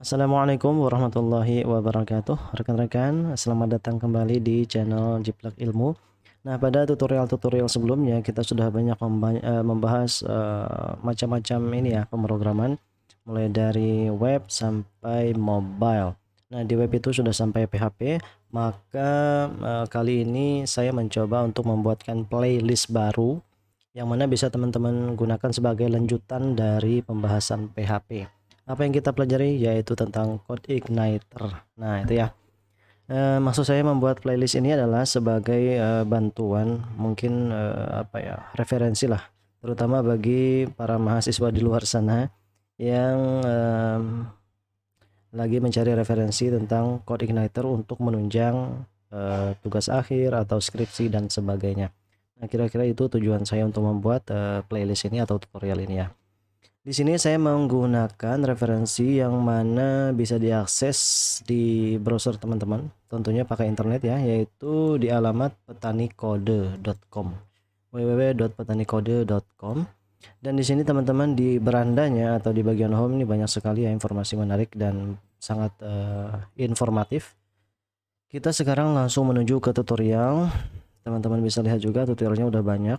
Assalamualaikum warahmatullahi wabarakatuh. Rekan-rekan, selamat datang kembali di channel Jiplak Ilmu. Nah, pada tutorial-tutorial sebelumnya kita sudah banyak membahas macam-macam ini ya, pemrograman mulai dari web sampai mobile. Nah, di web itu sudah sampai PHP, maka kali ini saya mencoba untuk membuatkan playlist baru yang mana bisa teman-teman gunakan sebagai lanjutan dari pembahasan PHP. Apa yang kita pelajari yaitu tentang Code Igniter. Nah, itu ya. Maksud saya membuat playlist ini adalah sebagai bantuan, mungkin apa ya, referensi lah, terutama bagi para mahasiswa di luar sana yang lagi mencari referensi tentang Code Igniter untuk menunjang tugas akhir atau skripsi dan sebagainya. Nah, kira-kira itu tujuan saya untuk membuat playlist ini atau tutorial ini ya. Di sini saya menggunakan referensi yang mana bisa diakses di browser teman-teman, tentunya pakai internet ya, yaitu di alamat petanikode.com, www.petanikode.com. Dan di sini teman-teman di berandanya atau di bagian home ini banyak sekali ya informasi menarik dan sangat informatif. Kita sekarang langsung menuju ke tutorial. Teman-teman bisa lihat juga tutorialnya udah banyak.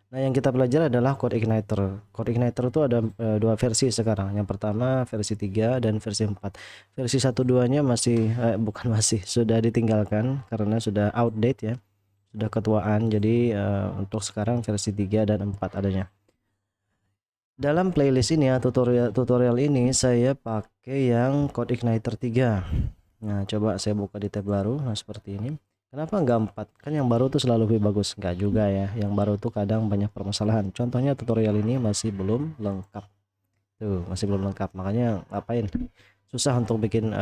Nah, yang kita pelajari adalah Code Igniter. Code Igniter itu ada dua versi sekarang. Yang pertama versi 3 dan versi 4. Versi 1 2-nya masih bukan masih, sudah ditinggalkan karena sudah outdate ya. Sudah ketuaan. Jadi untuk sekarang versi 3 dan 4 adanya. Dalam playlist ini ya, tutorial ini saya pakai yang Code Igniter 3. Nah, coba saya buka di tab baru. Nah, seperti ini. Kenapa enggak 4? Kan yang baru tuh selalu lebih bagus. Enggak juga ya. Yang baru tuh kadang banyak permasalahan. Contohnya tutorial ini masih belum lengkap. Tuh, masih belum lengkap. Makanya ngapain? Susah untuk bikin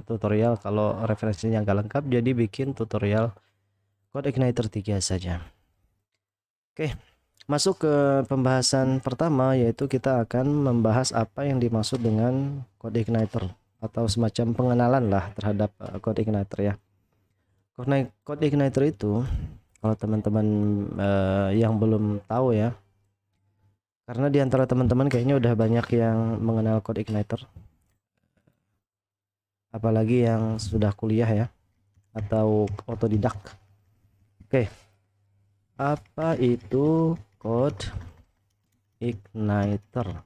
tutorial kalau referensinya enggak lengkap. Jadi bikin tutorial Code Igniter 3 saja. Oke, masuk ke pembahasan pertama, yaitu kita akan membahas apa yang dimaksud dengan Code Igniter atau semacam pengenalan lah terhadap Code Igniter ya. Code Igniter itu kalau teman-teman yang belum tahu ya, karena di antara teman-teman kayaknya udah banyak yang mengenal Code Igniter, apalagi yang sudah kuliah ya atau otodidak. Oke, apa itu Code Igniter?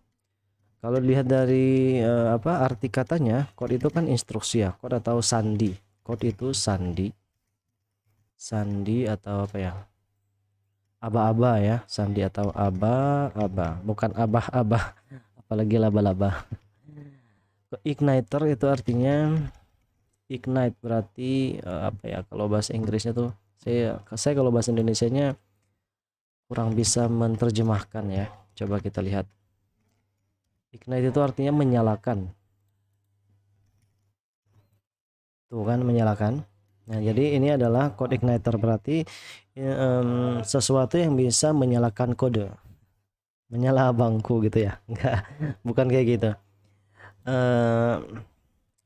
Kalau dilihat dari arti katanya, code itu kan instruksi ya, code atau sandi. Code itu sandi, sandi atau apa ya? Aba-aba ya, sandi atau aba-aba, bukan abah-abah, apalagi laba-laba. Igniter itu artinya ignite, berarti apa ya? Kalau bahasa Inggrisnya tuh saya kalau bahasa Indonesianya kurang bisa menerjemahkan ya. Coba kita lihat. Ignite itu artinya menyalakan. Tuh kan, menyalakan. Nah, jadi ini adalah code igniter, berarti sesuatu yang bisa menyalakan kode. Menyala bangku gitu ya. Enggak, bukan kayak gitu.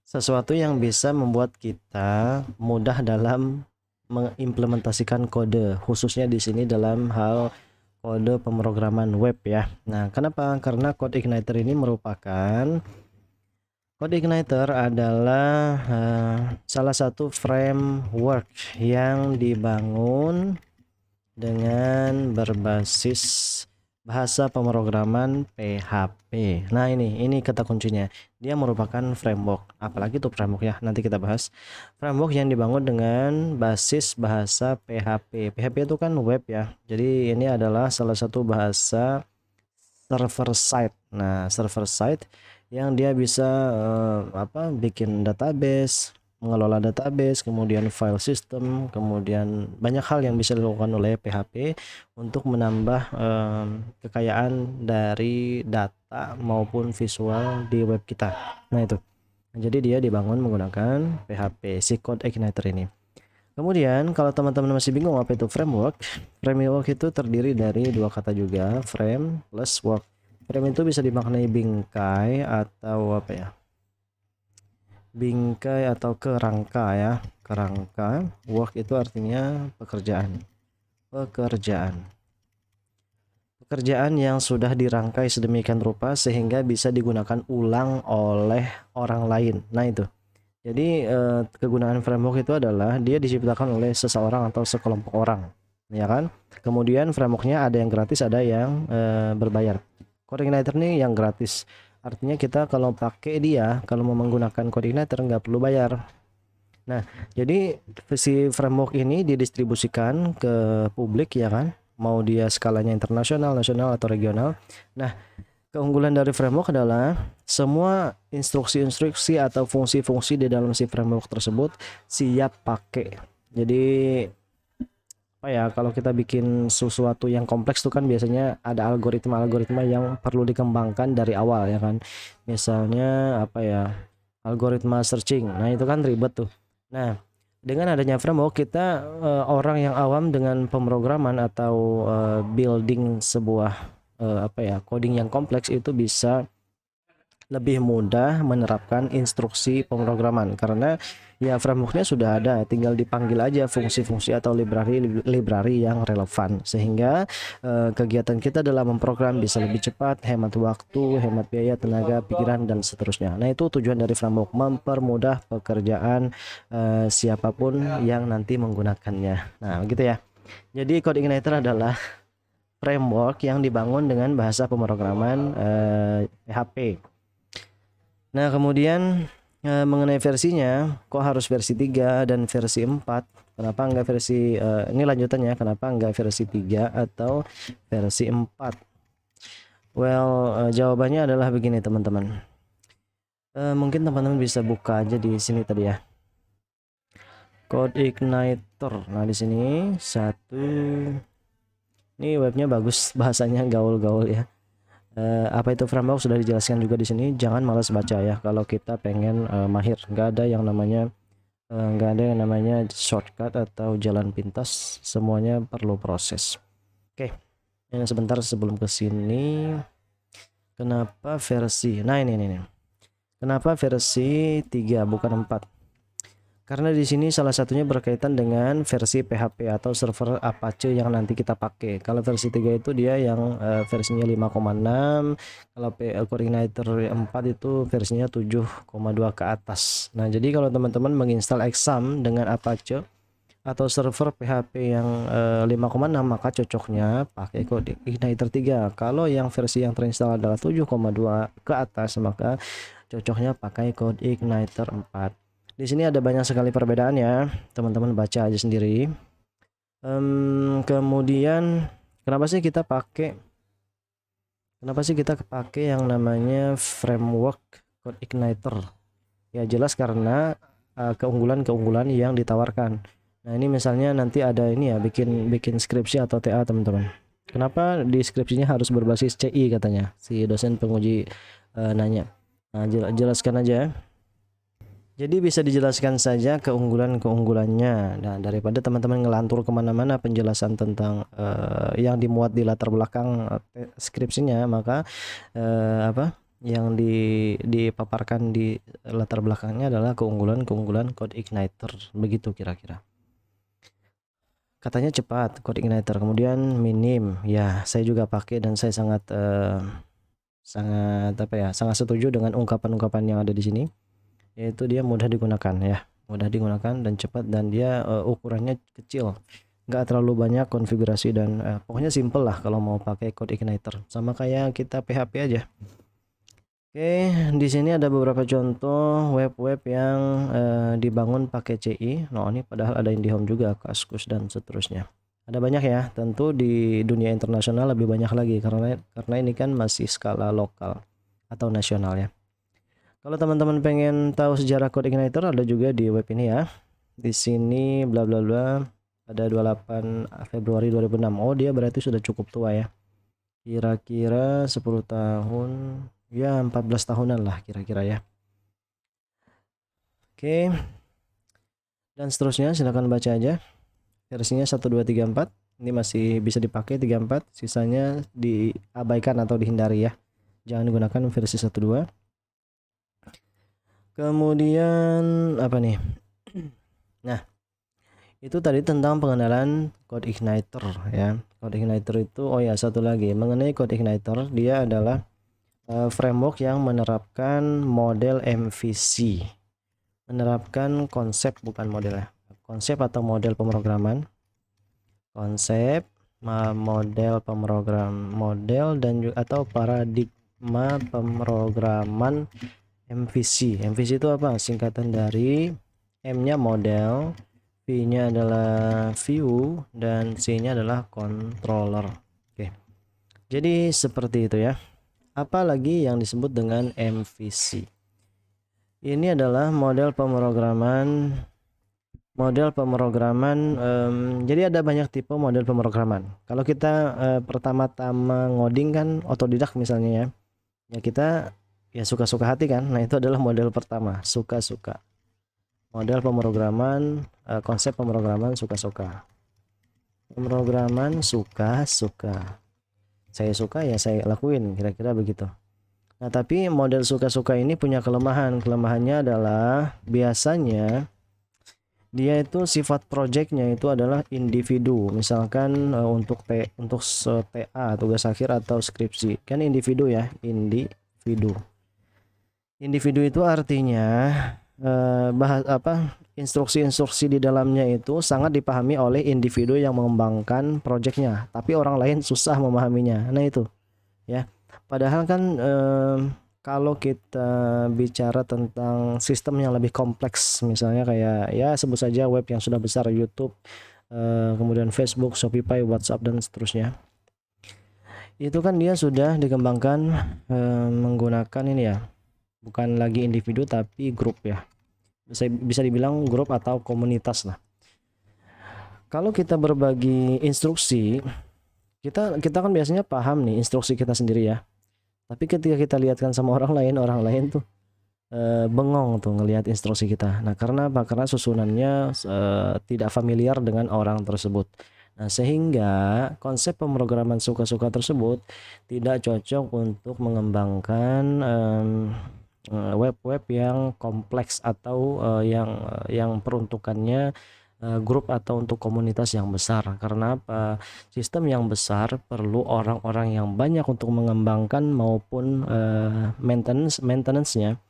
Sesuatu yang bisa membuat kita mudah dalam mengimplementasikan kode, khususnya di sini dalam hal kode pemrograman web ya. Nah, kenapa? Karena Code Igniter ini merupakan Code Igniter adalah salah satu framework yang dibangun dengan berbasis bahasa pemrograman PHP. Nah, ini kata kuncinya. Dia merupakan framework. Apalagi itu framework ya, nanti kita bahas. Framework yang dibangun dengan basis bahasa PHP. PHP itu kan web ya. Jadi ini adalah salah satu bahasa server side. Nah, server side yang dia bisa bikin database, mengelola database, kemudian file system, kemudian banyak hal yang bisa dilakukan oleh PHP untuk menambah kekayaan dari data maupun visual di web kita. Nah, itu. Jadi dia dibangun menggunakan PHP, si Code Igniter ini. Kemudian kalau teman-teman masih bingung apa itu framework, framework itu terdiri dari dua kata juga, frame plus work. Frame itu bisa dimaknai bingkai atau apa ya? Bingkai atau kerangka ya, kerangka. Work itu artinya pekerjaan. Pekerjaan pekerjaan yang sudah dirangkai sedemikian rupa sehingga bisa digunakan ulang oleh orang lain. Nah itu. Jadi kegunaan framework itu adalah dia diciptakan oleh seseorang atau sekelompok orang, ya kan? Kemudian frameworknya ada yang gratis, ada yang berbayar. Codeigniter nih yang gratis. Artinya kita kalau pakai dia, kalau mau menggunakan Codeigniter nggak perlu bayar. Nah, jadi si framework ini didistribusikan ke publik ya kan? Mau dia skalanya internasional, nasional atau regional. Nah, keunggulan dari framework adalah semua instruksi-instruksi atau fungsi-fungsi di dalam si framework tersebut siap pakai. Jadi apa ya, kalau kita bikin sesuatu yang kompleks tuh kan biasanya ada algoritma-algoritma yang perlu dikembangkan dari awal ya kan. Misalnya apa ya, algoritma searching. Nah, itu kan ribet tuh. Nah, dengan adanya framework kita orang yang awam dengan pemrograman atau building sebuah apa ya, coding yang kompleks itu bisa lebih mudah menerapkan instruksi pemrograman karena ya frameworknya sudah ada, tinggal dipanggil aja fungsi-fungsi atau library yang relevan sehingga kegiatan kita dalam memprogram bisa lebih cepat, hemat waktu, hemat biaya, tenaga, pikiran dan seterusnya. Nah, itu tujuan dari framework, mempermudah pekerjaan siapapun yang nanti menggunakannya. Nah, gitu ya. Jadi Codeigniter adalah framework yang dibangun dengan bahasa pemrograman PHP. Nah, kemudian mengenai versinya, kok harus versi 3 dan versi 4? Kenapa enggak versi ini lanjutannya, kenapa enggak versi 3 atau versi 4? Well, jawabannya adalah begini teman-teman. Mungkin teman-teman bisa buka aja di sini tadi ya. Codeigniter. Nah, di sini satu. Ini webnya bagus, bahasanya gaul-gaul ya. Apa itu framework sudah dijelaskan juga di sini. Jangan malas baca ya kalau kita pengen mahir. Nggak ada yang namanya shortcut atau jalan pintas, semuanya perlu proses. Oke, ini sebentar sebelum ke sini. Kenapa versi? Nah, ini. Kenapa versi 3 bukan 4? Karena di sini salah satunya berkaitan dengan versi PHP atau server Apache yang nanti kita pakai. Kalau versi 3 itu dia yang versinya 5,6, kalau Codeigniter 4 itu versinya 7,2 ke atas. Nah, jadi kalau teman-teman menginstal Exam dengan Apache atau server PHP yang 5,6 maka cocoknya pakai Codeigniter 3. Kalau yang versi yang terinstall adalah 7,2 ke atas maka cocoknya pakai Codeigniter 4. Di sini ada banyak sekali perbedaan ya, teman-teman baca aja sendiri. Kemudian kenapa sih kita pakai yang namanya framework Codeigniter? Ya jelas karena keunggulan-keunggulan yang ditawarkan. Nah, ini misalnya nanti ada ini ya, bikin skripsi atau TA teman-teman. Kenapa di skripsinya harus berbasis CI katanya si dosen penguji nanya. Nah, jelaskan aja. Jadi bisa dijelaskan saja keunggulan-keunggulannya. Nah, daripada teman-teman ngelantur kemana-mana penjelasan tentang yang dimuat di latar belakang skripsinya, maka yang dipaparkan di latar belakangnya adalah keunggulan-keunggulan Codeigniter. Begitu kira-kira. Katanya cepat Codeigniter, kemudian minim. Ya, saya juga pakai dan saya sangat sangat setuju dengan ungkapan-ungkapan yang ada di sini. Yaitu dia mudah digunakan ya, mudah digunakan dan cepat, dan dia ukurannya kecil, nggak terlalu banyak konfigurasi dan pokoknya simple lah kalau mau pakai Codeigniter, sama kayak kita PHP aja. Oke, di sini ada beberapa contoh web-web yang dibangun pakai CI. Nah, ini padahal ada IndiHome juga, Kaskus dan seterusnya. Ada banyak ya, tentu di dunia internasional lebih banyak lagi karena ini kan masih skala lokal atau nasional ya. Kalau teman-teman pengen tahu sejarah Codeigniter ada juga di web ini ya. Di sini bla bla bla, pada 28 Februari 2006. Oh, dia berarti sudah cukup tua ya. Kira-kira 10 tahun, ya 14 tahunan lah kira-kira ya. Oke. Dan seterusnya silakan baca aja. Versinya 1 2 3 4. Ini masih bisa dipakai 3 4, sisanya diabaikan atau dihindari ya. Jangan gunakan versi 1 2. Kemudian apa nih? Nah, itu tadi tentang pengenalan Codeigniter ya. CodeIgniter itu, oh ya satu lagi mengenai CodeIgniter, dia adalah framework yang menerapkan model MVC, menerapkan konsep, bukan model ya, konsep atau model pemrograman, konsep model dan juga atau paradigma pemrograman MVC. MVC itu apa? Singkatan dari M-nya model, V-nya adalah view, dan C-nya adalah controller. Oke. Jadi seperti itu ya. Apalagi yang disebut dengan MVC. Ini adalah model pemrograman. Jadi ada banyak tipe model pemrograman. Kalau kita pertama-tama ngoding kan otodidak misalnya ya. Ya kita ya suka-suka hati kan. Nah, itu adalah model pertama, suka-suka. Model pemrograman, konsep pemrograman suka-suka. Pemrograman suka-suka. Saya suka ya saya lakuin, kira-kira begitu. Nah, tapi model suka-suka ini punya kelemahan. Kelemahannya adalah biasanya dia itu sifat projectnya itu adalah individu. Misalkan untuk TA, tugas akhir atau skripsi. Kan individu ya, individu. Individu itu artinya instruksi-instruksi di dalamnya itu sangat dipahami oleh individu yang mengembangkan proyeknya, tapi orang lain susah memahaminya. Nah itu ya, padahal kan kalau kita bicara tentang sistem yang lebih kompleks, misalnya kayak ya sebut saja web yang sudah besar, YouTube, kemudian Facebook, Shopify, WhatsApp, dan seterusnya, itu kan dia sudah dikembangkan menggunakan ini ya, bukan lagi individu tapi grup ya, bisa dibilang grup atau komunitas lah. Kalau kita berbagi instruksi, kita kan biasanya paham nih instruksi kita sendiri ya, tapi ketika kita lihatkan sama orang lain tuh bengong tuh ngelihat instruksi kita. Nah, karena apa? Karena susunannya tidak familiar dengan orang tersebut. Nah, sehingga konsep pemrograman suka-suka tersebut tidak cocok untuk mengembangkan web-web yang kompleks atau yang peruntukannya grup atau untuk komunitas yang besar. Karena apa? Sistem yang besar perlu orang-orang yang banyak untuk mengembangkan maupun maintenance-nya,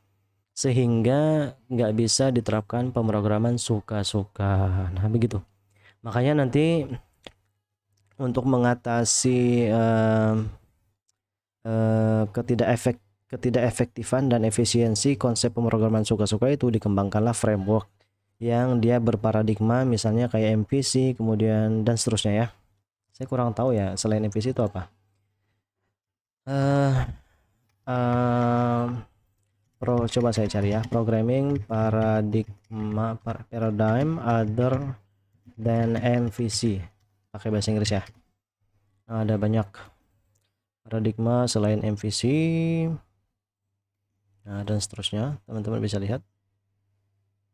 sehingga nggak bisa diterapkan pemrograman suka-suka. Nah, begitu. Makanya nanti untuk mengatasi ketidakefektifan dan efisiensi konsep pemrograman suka-suka itu dikembangkanlah framework yang dia berparadigma, misalnya kayak MVC, kemudian dan seterusnya ya. Saya kurang tahu ya selain MVC itu apa. Coba saya cari ya, programming paradigm other than MVC, pakai bahasa Inggris ya. Ada banyak paradigma selain MVC. Nah, dan seterusnya, teman-teman bisa lihat.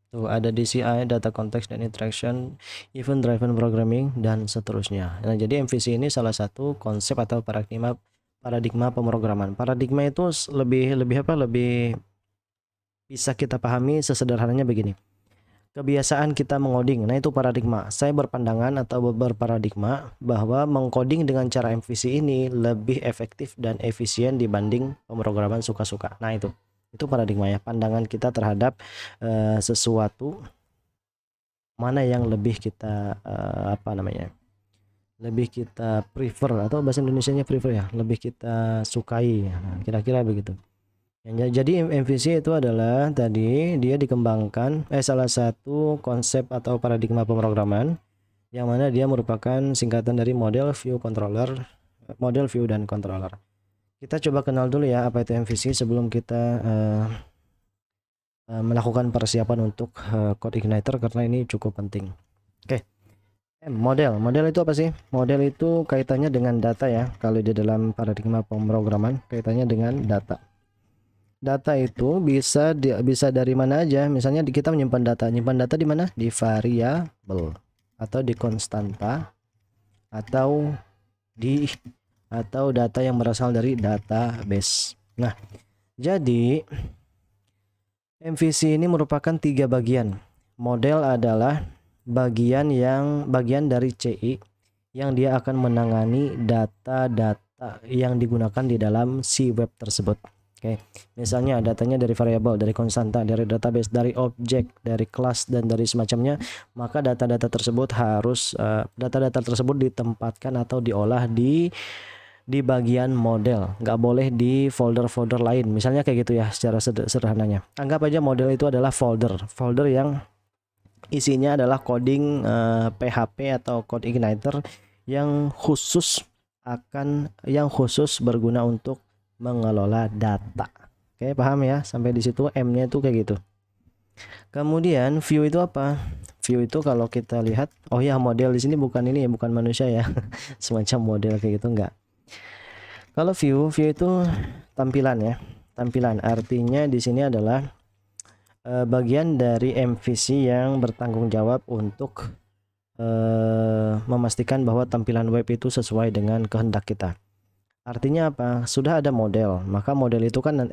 Tuh ada DCI, data context dan interaction, event driven programming, dan seterusnya. Nah, jadi MVC ini salah satu konsep atau paradigma pemrograman. Paradigma itu lebih bisa kita pahami sesederhananya begini. Kebiasaan kita mengoding, nah itu paradigma. Saya berpandangan atau berparadigma bahwa mengcoding dengan cara MVC ini lebih efektif dan efisien dibanding pemrograman suka-suka. Nah itu paradigma ya, pandangan kita terhadap sesuatu mana yang lebih kita lebih kita prefer, atau bahasa Indonesianya prefer ya, lebih kita sukai. Nah, kira-kira begitu. Jadi MVC itu adalah tadi dia dikembangkan salah satu konsep atau paradigma pemrograman yang mana dia merupakan singkatan dari model, view, dan controller. Kita coba kenal dulu ya apa itu MVC sebelum kita melakukan persiapan untuk CodeIgniter, karena ini cukup penting. Oke. Model itu apa sih? Model itu kaitannya dengan data ya. Kalau di dalam paradigma pemrograman kaitannya dengan data. Data itu bisa dari mana aja. Misalnya kita menyimpan data di mana? Di variabel atau di konstanta atau data yang berasal dari database. Nah, jadi MVC ini merupakan 3 bagian. Model adalah bagian dari CI yang dia akan menangani data-data yang digunakan di dalam si web tersebut. Oke, misalnya datanya dari variabel, dari konstanta, dari database, dari objek, dari kelas, dan dari semacamnya, maka data-data tersebut harus data-data tersebut ditempatkan atau diolah di bagian model, nggak boleh di folder-folder lain. Misalnya kayak gitu ya, secara sederhananya. Anggap aja model itu adalah folder yang isinya adalah coding PHP atau code igniter yang khusus berguna untuk mengelola data. Oke, paham ya? Sampai di situ M-nya itu kayak gitu. Kemudian view itu apa? View itu kalau kita lihat, oh ya, model di sini bukan ini ya, bukan manusia ya. Semacam model kayak gitu enggak. Kalau view itu tampilan ya. Tampilan artinya di sini adalah bagian dari MVC yang bertanggung jawab untuk memastikan bahwa tampilan web itu sesuai dengan kehendak kita. Artinya apa? Sudah ada model, maka model itu kan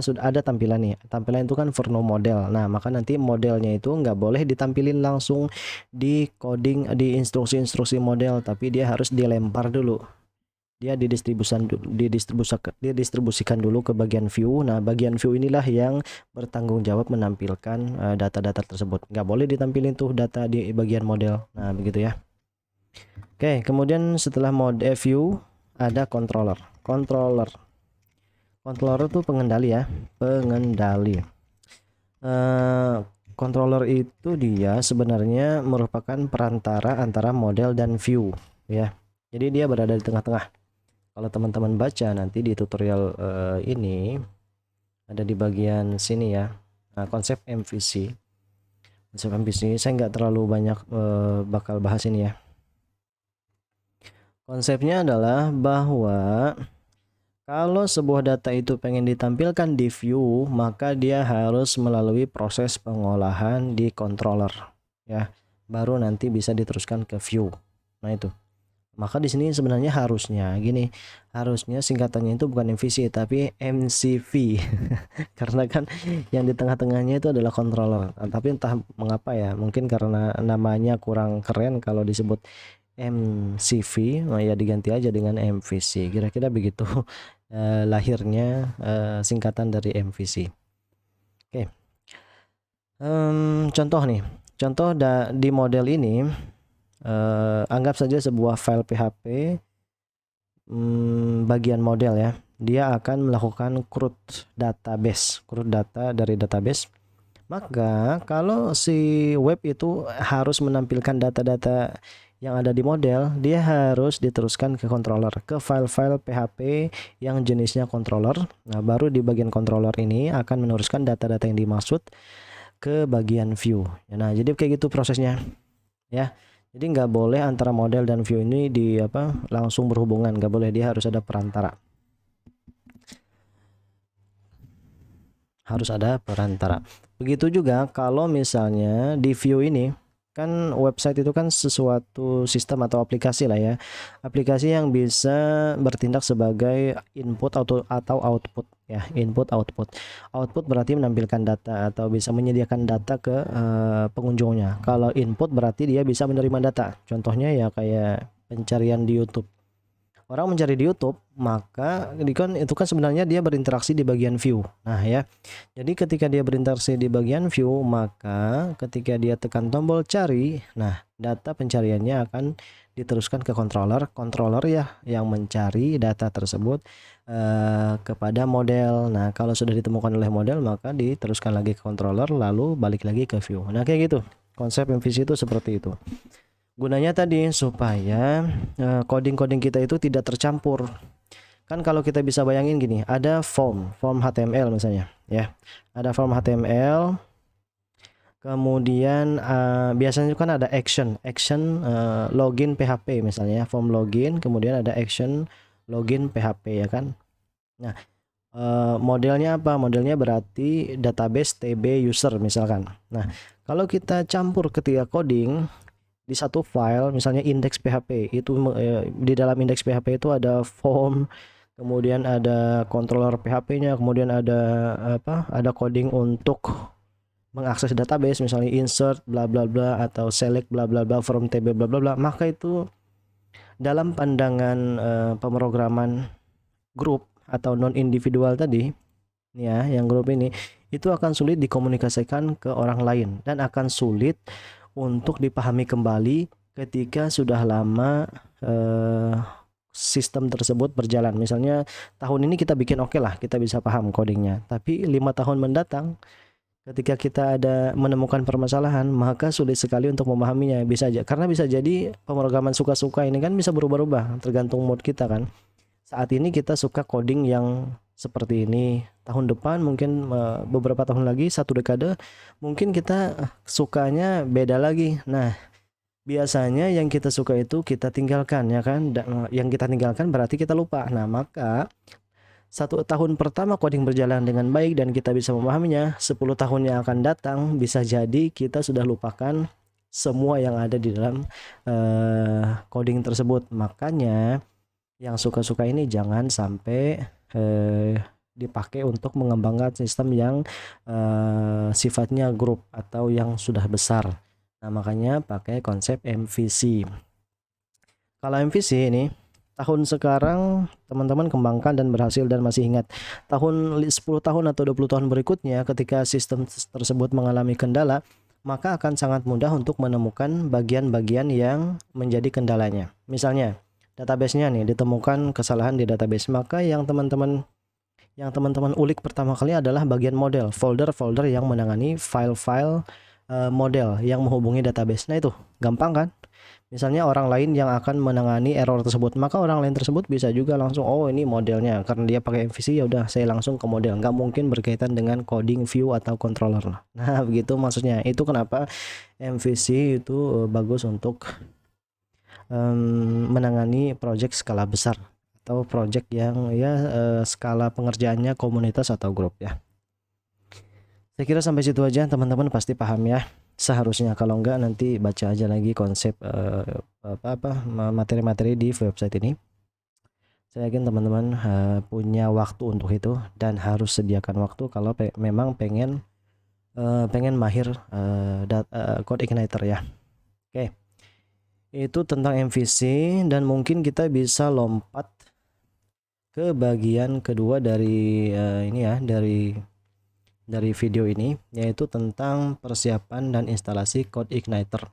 sudah ada tampilan nih. Tampilan itu kan verno model. Nah, maka nanti modelnya itu nggak boleh ditampilin langsung di coding, di instruksi-instruksi model, tapi dia harus dilempar dulu. Dia didistribusikan dulu ke bagian view. Nah, bagian view inilah yang bertanggung jawab menampilkan data-data tersebut. Nggak boleh ditampilin tuh data di bagian model. Nah, begitu ya. Oke, kemudian setelah mode view ada controller. Controller itu pengendali ya, pengendali. Controller itu dia sebenarnya merupakan perantara antara model dan view ya. Jadi dia berada di tengah-tengah. Kalau teman-teman baca nanti di tutorial ini ada di bagian sini ya. Nah, konsep MVC. Konsep MVC saya nggak terlalu banyak bakal bahas ini ya. Konsepnya adalah bahwa kalau sebuah data itu pengen ditampilkan di view, maka dia harus melalui proses pengolahan di controller ya. Baru nanti bisa diteruskan ke view. Nah, itu. Maka di sini sebenarnya harusnya gini, harusnya singkatannya itu bukan MVC tapi MCV. Karena kan yang di tengah-tengahnya itu adalah controller. Tapi entah mengapa ya, mungkin karena namanya kurang keren kalau disebut MCV, nah ya diganti aja dengan MVC. Kira-kira begitu lahirnya singkatan dari MVC. Oke. Contoh nih. Contoh di model ini anggap saja sebuah file PHP bagian model ya. Dia akan melakukan CRUD data dari database. Maka kalau si web itu harus menampilkan data-data yang ada di model, dia harus diteruskan ke controller, ke file-file PHP yang jenisnya controller. Nah, baru di bagian controller ini akan meneruskan data-data yang dimaksud ke bagian view. Nah, jadi kayak gitu prosesnya ya. Jadi nggak boleh antara model dan view ini langsung berhubungan, nggak boleh, dia harus ada perantara. Harus ada perantara. Begitu juga kalau misalnya di view ini kan website itu kan sesuatu sistem atau aplikasi lah ya. Aplikasi yang bisa bertindak sebagai input atau output ya, input output. Output berarti menampilkan data atau bisa menyediakan data ke pengunjungnya. Kalau input berarti dia bisa menerima data. Contohnya ya kayak pencarian di YouTube. Orang mencari di YouTube, maka itu kan sebenarnya dia berinteraksi di bagian view. Nah ya, jadi ketika dia berinteraksi di bagian view, maka ketika dia tekan tombol cari, nah data pencariannya akan diteruskan ke controller ya yang mencari data tersebut kepada model. Nah, kalau sudah ditemukan oleh model, maka diteruskan lagi ke controller, lalu balik lagi ke view. Nah, kayak gitu. Konsep MVC itu seperti itu. Gunanya tadi supaya coding-coding kita itu tidak tercampur. Kan kalau kita bisa bayangin gini, ada form HTML misalnya ya. Ada form HTML. Kemudian biasanya kan ada action login PHP misalnya, form login, kemudian ada action login PHP ya kan. Nah, modelnya apa? Modelnya berarti database TB user misalkan. Nah, kalau kita campur ketika coding di satu file misalnya index PHP itu di dalam index PHP itu ada form, kemudian ada controller PHP-nya, kemudian ada coding untuk mengakses database misalnya insert bla bla bla atau select bla bla bla from table bla bla bla, maka itu dalam pandangan pemrograman grup atau non individual tadi ya, yang grup ini itu akan sulit dikomunikasikan ke orang lain dan akan sulit untuk dipahami kembali ketika sudah lama sistem tersebut berjalan. Misalnya tahun ini kita bikin oke lah, kita bisa paham codingnya, tapi 5 tahun mendatang ketika kita ada menemukan permasalahan, maka sulit sekali untuk memahaminya. Bisa aja karena bisa jadi pemrograman suka-suka ini kan bisa berubah-ubah tergantung mood kita kan. Saat ini kita suka coding yang seperti ini, tahun depan mungkin beberapa tahun lagi, 1 dekade mungkin kita sukanya beda lagi. Nah, biasanya yang kita suka itu kita tinggalkan ya kan, yang kita tinggalkan berarti kita lupa. Nah, maka 1 tahun pertama coding berjalan dengan baik dan kita bisa memahaminya, 10 tahun yang akan datang bisa jadi kita sudah lupakan semua yang ada di dalam coding tersebut. Makanya yang suka-suka ini jangan sampai dipakai untuk mengembangkan sistem yang sifatnya grup atau yang sudah besar. Nah, makanya pakai konsep MVC. Kalau MVC ini tahun sekarang teman-teman kembangkan dan berhasil dan masih ingat. Tahun 10 tahun atau 20 tahun berikutnya ketika sistem tersebut mengalami kendala, maka akan sangat mudah untuk menemukan bagian-bagian yang menjadi kendalanya. Misalnya, database-nya nih ditemukan kesalahan di database, maka yang teman-teman ulik pertama kali adalah bagian model, folder-folder yang menangani file-file model yang menghubungi database. Nah, itu gampang kan? Misalnya orang lain yang akan menangani error tersebut, maka orang lain tersebut bisa juga langsung, oh ini modelnya, karena dia pakai MVC ya udah saya langsung ke model, nggak mungkin berkaitan dengan coding view atau controller. Nah, begitu maksudnya. Itu kenapa MVC itu bagus untuk menangani project skala besar atau project yang ya skala pengerjaannya komunitas atau grup ya. Saya kira sampai situ aja, teman-teman pasti paham ya. Seharusnya, kalau enggak nanti baca aja lagi konsep materi-materi di website ini. Saya yakin teman-teman punya waktu untuk itu dan harus sediakan waktu kalau memang pengen mahir CodeIgniter ya. Oke. Itu tentang MVC, dan mungkin kita bisa lompat ke bagian kedua dari ini ya, dari video ini, yaitu tentang persiapan dan instalasi CodeIgniter.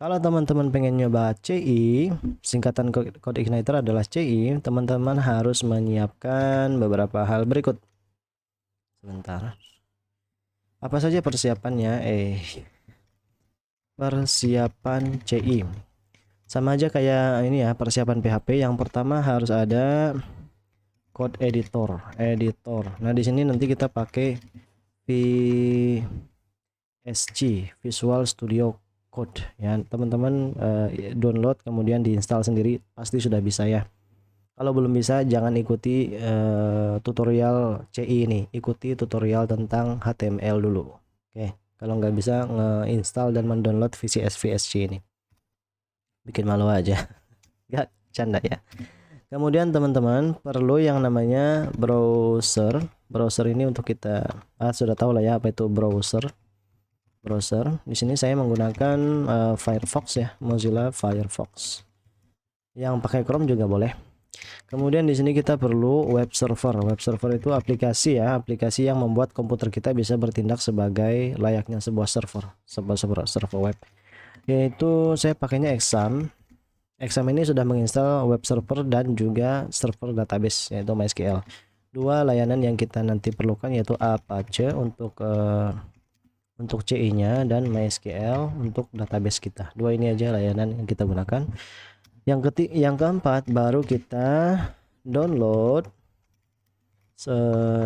Kalau teman-teman pengen nyoba CI, singkatan CodeIgniter adalah CI, teman-teman harus menyiapkan beberapa hal berikut. Sebentar. Apa saja persiapannya? Persiapan CI. Sama aja kayak ini ya, persiapan PHP. Yang pertama harus ada code editor. Nah, di sini nanti kita pakai VSC, Visual Studio Code ya. Teman-teman download kemudian diinstal sendiri, pasti sudah bisa ya. Kalau belum bisa, jangan ikuti tutorial CI ini, ikuti tutorial tentang HTML dulu. Oke, kalau nggak bisa nge-install dan mendownload VSC ini, bikin malu aja. Nggak canda ya. Kemudian teman-teman perlu yang namanya browser. Browser ini untuk kita sudah tahu lah ya apa itu browser. Di sini saya menggunakan Firefox ya, Mozilla Firefox. Yang pakai Chrome juga boleh. Kemudian di sini kita perlu web server. Web server itu aplikasi ya, aplikasi yang membuat komputer kita bisa bertindak sebagai layaknya sebuah server web. Yaitu saya pakainya Exam. Exam ini sudah menginstal web server dan juga server database, yaitu MySQL. Dua layanan yang kita nanti perlukan yaitu Apache untuk CI-nya dan MySQL untuk database kita. Dua ini aja layanan yang kita gunakan. Yang keempat baru kita download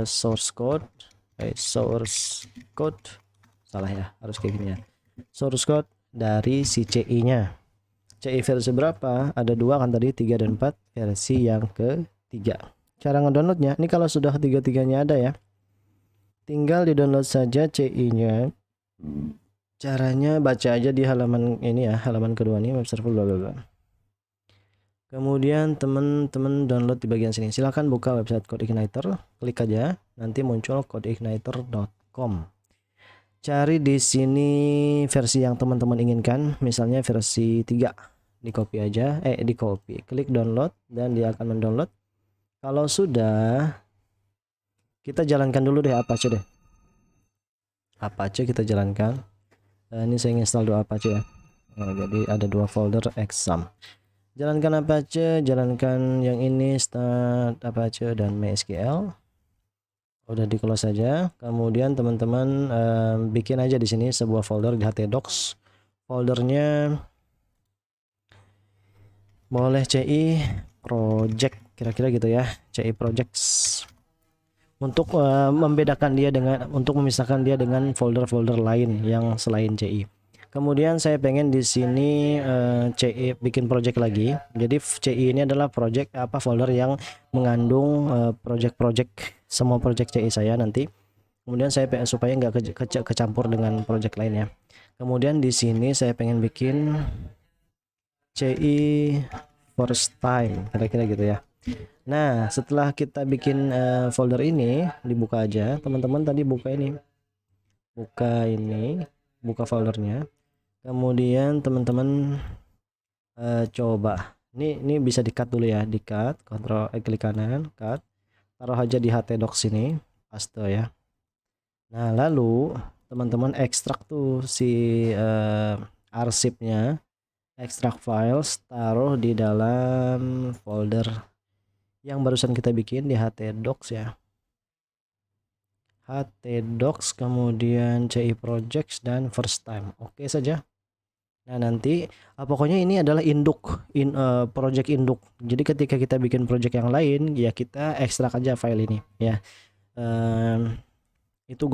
source code. Salah ya, harus kayak gini ya. Source code dari si CI-nya. CI versi berapa? Ada 2 kan tadi, 3 dan 4. Versi yang ketiga. Cara ngedownloadnya, ini kalau sudah tiga-tiganya ada ya, tinggal di download saja CI-nya. Caranya baca aja di halaman ini ya, halaman kedua nih, web server bla bla bla. Kemudian teman-teman download di bagian sini. Silahkan buka website CodeIgniter, klik aja, nanti muncul codeigniter.com. Cari di sini versi yang teman-teman inginkan, misalnya versi 3. di copy aja, di copy, klik download dan dia akan mendownload. Kalau sudah, kita jalankan dulu deh Apache deh. Apache kita jalankan. Ini saya install dua Apache ya. Jadi ada dua folder exam. Jalankan Apache, jalankan yang ini start Apache dan MySQL. Udah di close saja. Kemudian teman-teman bikin aja di sini sebuah folder di htdocs. Foldernya boleh CI project, kira-kira gitu ya, CI projects, untuk membedakan dia dengan, untuk memisahkan dia dengan folder-folder lain yang selain CI. Kemudian saya pengen di sini CI bikin project lagi. Jadi CI ini adalah project folder yang mengandung project-project, semua project CI saya nanti. Kemudian saya pengen supaya nggak kecampur dengan project lainnya. Kemudian di sini saya pengen bikin CI first time, kira-kira gitu ya. Nah, setelah kita bikin folder ini, dibuka aja teman-teman. Tadi buka ini, buka foldernya. Kemudian teman-teman coba ini bisa di cut dulu ya, di cut, klik kanan, cut, taruh aja di htdocs sini, paste ya. Nah, lalu teman-teman ekstrak tuh si arsipnya, ekstrak files, taruh di dalam folder yang barusan kita bikin di htdocs ya, htdocs, kemudian CI projects dan first time. Oke saja. Nah, nanti pokoknya ini adalah project induk. Jadi ketika kita bikin project yang lain ya, kita ekstrak aja file ini ya. Itu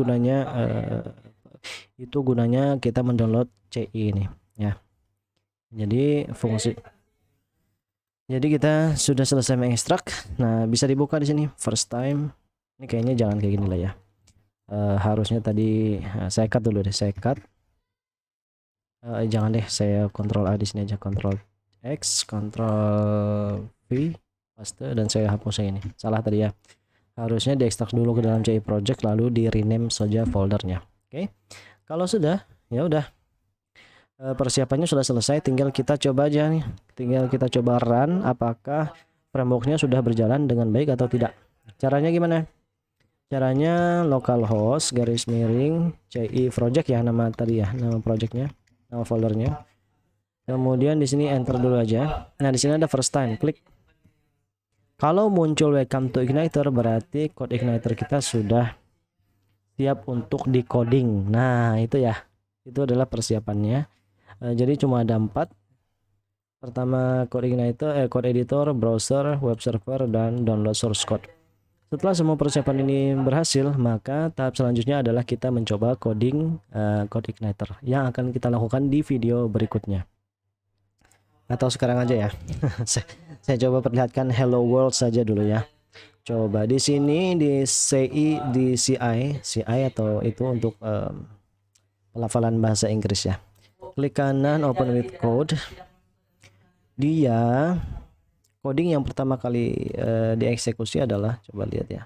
gunanya kita mendownload CI ini ya. Jadi kita sudah selesai mengekstrak. Nah, bisa dibuka di sini first time. Ini kayaknya jangan kayak gini lah ya. Harusnya tadi saya cut dulu deh, saya cut. Jangan deh, saya Ctrl A di sini aja, Ctrl X, Ctrl V, paste, dan saya hapus yang ini. Salah tadi ya. Harusnya diekstrak dulu ke dalam CI project lalu di rename saja foldernya. Oke. Kalau sudah, ya udah. Persiapannya sudah selesai, tinggal kita coba aja nih. Tinggal kita coba run apakah frameworknya sudah berjalan dengan baik atau tidak. Caranya gimana? Caranya localhost garis miring CI project ya, nama tadi ya, nama projectnya, nama foldernya. Kemudian di sini enter dulu aja. Nah, di sini ada first time, klik. Kalau muncul welcome to Igniter, berarti code Igniter kita sudah siap untuk di coding. Nah, itu ya, itu adalah persiapannya. Jadi cuma ada 4. Pertama code Igniter, code editor, browser, web server, dan download source code. Setelah semua persiapan ini berhasil, maka tahap selanjutnya adalah kita mencoba coding code Igniter yang akan kita lakukan di video berikutnya. Atau sekarang aja ya. Saya coba perlihatkan hello world saja dulu ya. Coba di sini di CI atau itu untuk pelafalan bahasa Inggris ya. Klik kanan open with code. Dia coding yang pertama kali dieksekusi adalah, coba lihat ya,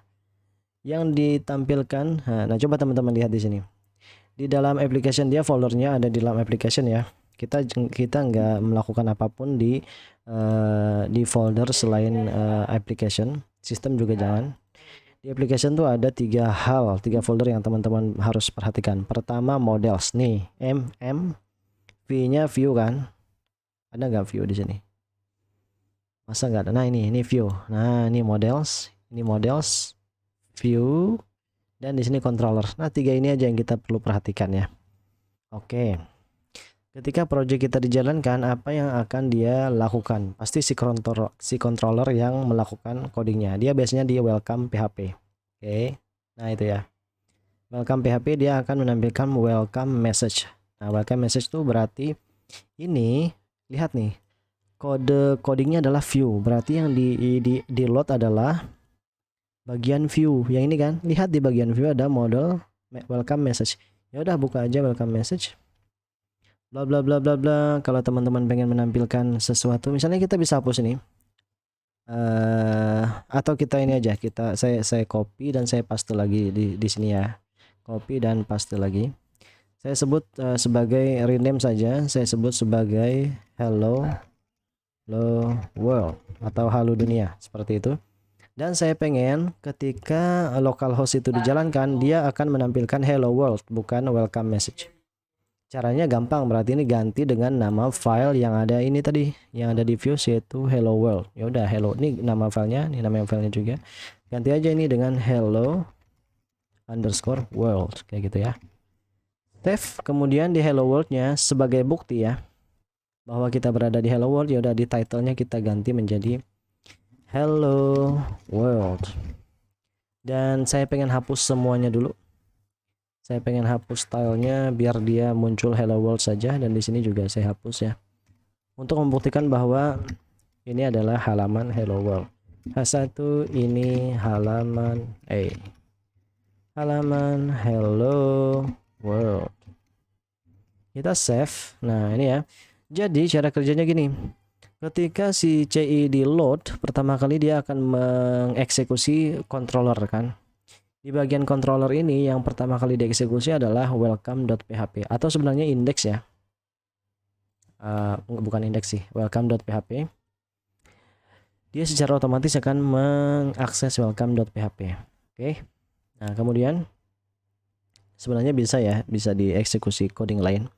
yang ditampilkan. Nah, coba teman-teman lihat di sini. Di dalam application dia, foldernya ada di dalam application ya. Kita nggak melakukan apapun di folder selain application. Sistem juga jangan. Di application tuh ada 3 folder yang teman-teman harus perhatikan. Pertama models nih, V-nya view kan? Ada nggak view di sini? Masa nggak ada? Nah, ini view. Nah, ini models, view, dan di sini controller. Nah, 3 ini aja yang kita perlu perhatikan ya. Oke. Ketika project kita dijalankan, apa yang akan dia lakukan? Pasti si controller yang melakukan codingnya. Dia biasanya di welcome PHP. Oke. Nah, itu ya. Welcome PHP, dia akan menampilkan welcome message. Nah, welcome message itu berarti ini, lihat nih. Kode codingnya adalah view. Berarti yang di load adalah bagian view. Yang ini kan. Lihat di bagian view ada model welcome message. Ya udah, buka aja welcome message. Bla bla bla bla bla. Kalau teman-teman pengen menampilkan sesuatu, misalnya kita bisa hapus ini. Atau kita ini aja, saya copy dan saya paste lagi di sini ya. Copy dan paste lagi. Saya sebut sebagai rename saja. Saya sebut sebagai hello hello world atau halo dunia seperti itu. Dan saya pengen ketika localhost itu dijalankan, dia akan menampilkan hello world, bukan welcome message. Caranya gampang, berarti ini ganti dengan nama file yang ada ini tadi, yang ada di views, yaitu hello world. Ya udah, hello ini nama filenya, ini nama filenya juga. Ganti aja ini dengan hello underscore world kayak gitu ya. Save, kemudian di hello world-nya sebagai bukti ya bahwa kita berada di hello world, ya udah di title-nya kita ganti menjadi hello world. Dan saya pengen hapus semuanya dulu. Saya pengen hapus stylenya biar dia muncul hello world saja, dan di sini juga saya hapus ya. Untuk membuktikan bahwa ini adalah halaman hello world. H1 ini halaman halaman hello world. Kita save. Nah, ini ya. Jadi cara kerjanya gini. Ketika si CI di load, pertama kali dia akan mengeksekusi controller kan. Di bagian controller ini yang pertama kali dieksekusi adalah welcome.php atau sebenarnya index ya. Bukan index sih, welcome.php. Dia secara otomatis akan mengakses welcome.php. Oke. Nah, kemudian sebenarnya bisa ya, bisa dieksekusi coding lain.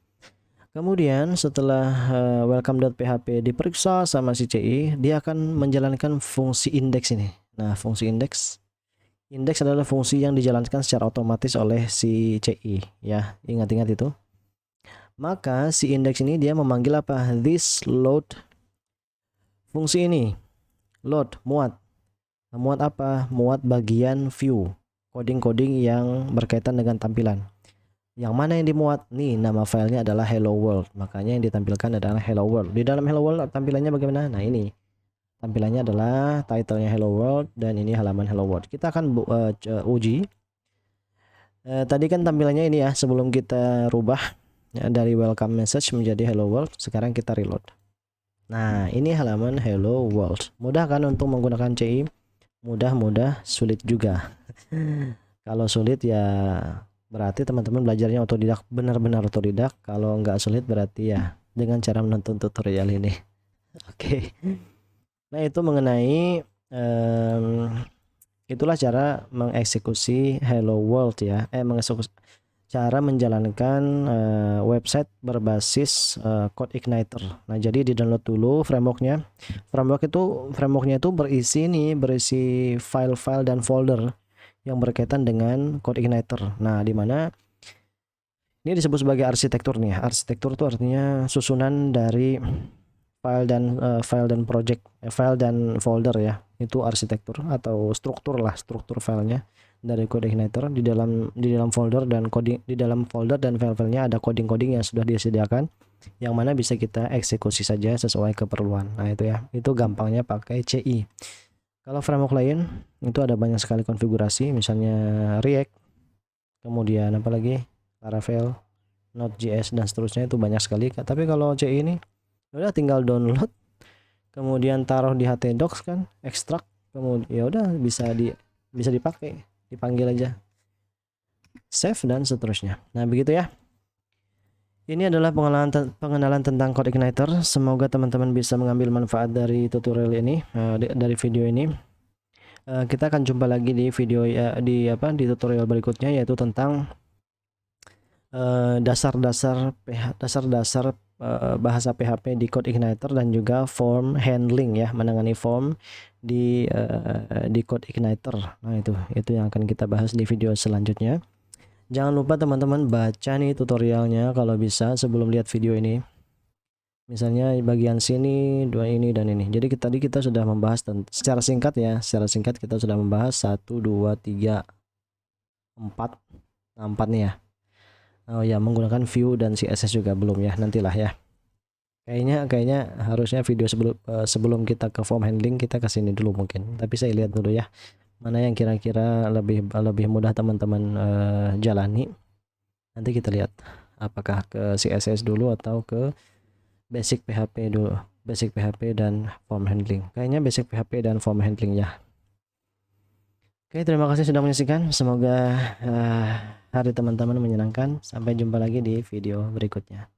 Kemudian setelah welcome.php diperiksa sama si CI, dia akan menjalankan fungsi index ini. Nah, fungsi index adalah fungsi yang dijalankan secara otomatis oleh si CI ya. Ingat-ingat itu. Maka si index ini dia memanggil apa? This load. Fungsi ini load, muat. Muat apa? Muat bagian view, coding-coding yang berkaitan dengan tampilan. Yang mana yang dimuat? Nih, nama filenya adalah hello world. Makanya yang ditampilkan adalah hello world. Di dalam hello world tampilannya bagaimana? Nah, ini. Tampilannya adalah titlenya hello world dan ini halaman hello world. Kita akan uji. Tadi kan tampilannya ini ya, sebelum kita rubah ya, dari welcome message menjadi hello world. Sekarang kita reload. Nah, ini halaman hello world. Mudah kan untuk menggunakan CI? Mudah, sulit juga. Kalau sulit ya berarti teman-teman belajarnya otodidak, benar-benar otodidak. Kalau nggak sulit berarti ya dengan cara menonton tutorial ini. Oke. Nah, itu mengenai itulah cara mengeksekusi hello world ya. Cara menjalankan website berbasis CodeIgniter. Nah, jadi di download dulu frameworknya. Frameworknya itu berisi file-file dan folder yang berkaitan dengan CodeIgniter. Nah, di mana ini disebut sebagai arsitektur nih. Arsitektur itu artinya susunan dari file dan project, file dan folder ya. Itu arsitektur atau struktur filenya dari CodeIgniter. Di dalam folder dan file-filenya ada coding-coding yang sudah disediakan, yang mana bisa kita eksekusi saja sesuai keperluan. Nah, itu ya. Itu gampangnya pakai CI. Kalau framework lain itu ada banyak sekali konfigurasi, misalnya React, kemudian apalagi Laravel, Node.js dan seterusnya, itu banyak sekali. Tapi kalau CI ini udah tinggal download, kemudian taruh di htdocs kan, ekstrak, kemudian ya udah bisa dipakai, dipanggil aja, save dan seterusnya. Nah, begitu ya. Ini adalah pengenalan tentang CodeIgniter. Semoga teman-teman bisa mengambil manfaat dari tutorial ini, dari video ini. Kita akan jumpa lagi di video di tutorial berikutnya, yaitu tentang dasar-dasar bahasa PHP di CodeIgniter dan juga form handling ya, menangani form di CodeIgniter. Nah, itu yang akan kita bahas di video selanjutnya. Jangan lupa teman-teman baca nih tutorialnya kalau bisa sebelum lihat video ini. Misalnya bagian sini, dua ini dan ini. Jadi tadi kita sudah membahas secara singkat kita sudah membahas 1 2 3 4. Nah, 4 nih ya. Oh ya, menggunakan view dan CSS juga belum ya, nantilah ya. Kayaknya harusnya video sebelum kita ke form handling kita ke sini dulu mungkin. Tapi saya lihat dulu ya, mana yang kira-kira lebih mudah teman-teman jalani. Nanti kita lihat apakah ke CSS dulu atau ke basic PHP dulu, basic PHP dan form handling. Kayaknya basic PHP dan form handling ya. Oke, terima kasih sudah menyaksikan. Semoga hari teman-teman menyenangkan. Sampai jumpa lagi di video berikutnya.